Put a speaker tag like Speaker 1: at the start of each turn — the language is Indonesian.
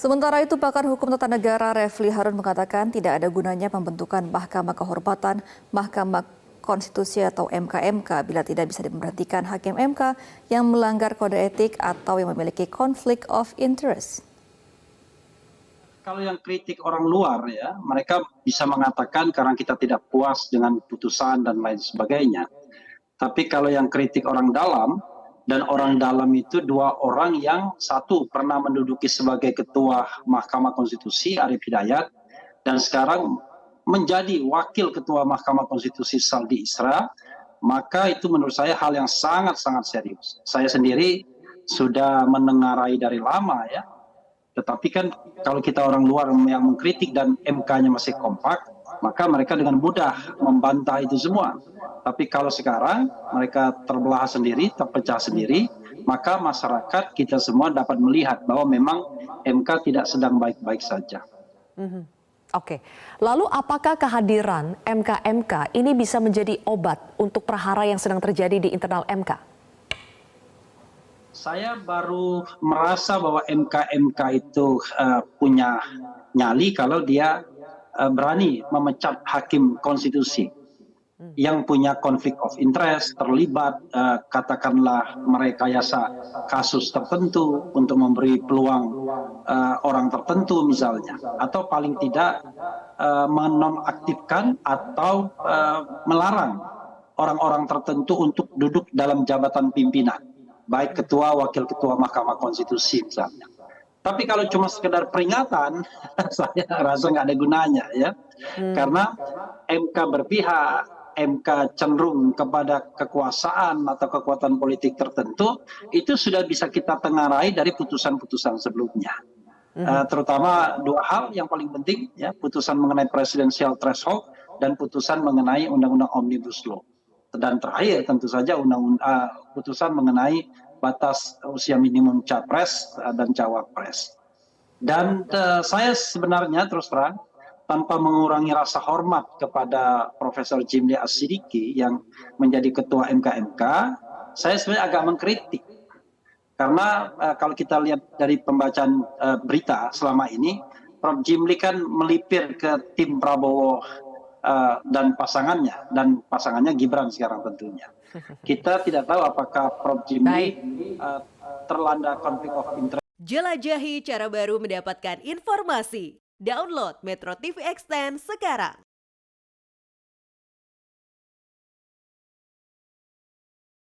Speaker 1: Sementara itu, pakar hukum tata negara Refli Harun mengatakan tidak ada gunanya pembentukan Mahkamah Kehormatan, Mahkamah Konstitusi atau MKMK bila tidak bisa diberhentikan hakim MK yang melanggar kode etik atau yang memiliki konflik of interest.
Speaker 2: Kalau yang kritik orang luar ya, mereka bisa mengatakan karena kita tidak puas dengan putusan dan lain sebagainya. Tapi kalau yang kritik orang dalam, dan orang dalam itu dua orang yang satu pernah menduduki sebagai ketua Mahkamah Konstitusi Arief Hidayat dan sekarang menjadi wakil ketua Mahkamah Konstitusi Saldi Isra, maka itu menurut saya hal yang sangat-sangat serius. Saya sendiri sudah menengarai dari lama ya, tetapi kan kalau kita orang luar yang mengkritik dan MK-nya masih kompak, maka mereka dengan mudah membantah itu semua. Tapi kalau sekarang mereka terbelah sendiri, terpecah sendiri, maka masyarakat kita semua dapat melihat bahwa memang MK tidak sedang baik-baik saja.
Speaker 3: Oke, lalu apakah kehadiran MK-MK ini bisa menjadi obat untuk prahara yang sedang terjadi di internal MK?
Speaker 2: Saya baru merasa bahwa MK-MK itu punya nyali kalau dia berani memecat hakim konstitusi yang punya konflik of interest, terlibat katakanlah merekayasa kasus tertentu untuk memberi peluang orang tertentu misalnya, atau paling tidak menonaktifkan atau melarang orang-orang tertentu untuk duduk dalam jabatan pimpinan, baik ketua, wakil ketua Mahkamah Konstitusi misalnya. Tapi kalau cuma sekedar peringatan, saya rasa nggak ada gunanya ya, karena MK berpihak, MK cenderung kepada kekuasaan atau kekuatan politik tertentu, itu sudah bisa kita tengarai dari putusan-putusan sebelumnya. Terutama dua hal yang paling penting, ya, putusan mengenai presidential threshold dan putusan mengenai undang-undang omnibus law. Dan terakhir tentu saja putusan mengenai batas usia minimum capres dan cawapres. Dan saya sebenarnya terus terang, tanpa mengurangi rasa hormat kepada Profesor Jimli As-Sidiki yang menjadi ketua MK-MK, saya sebenarnya agak mengkritik. Karena kalau kita lihat dari pembacaan berita selama ini, Prof. Jimli kan melipir ke tim Prabowo dan pasangannya Gibran sekarang tentunya. Kita tidak tahu apakah Prof. Jimli terlanda konflik of interest.
Speaker 4: Jelajahi cara baru mendapatkan informasi. Download Metro TV Extend sekarang.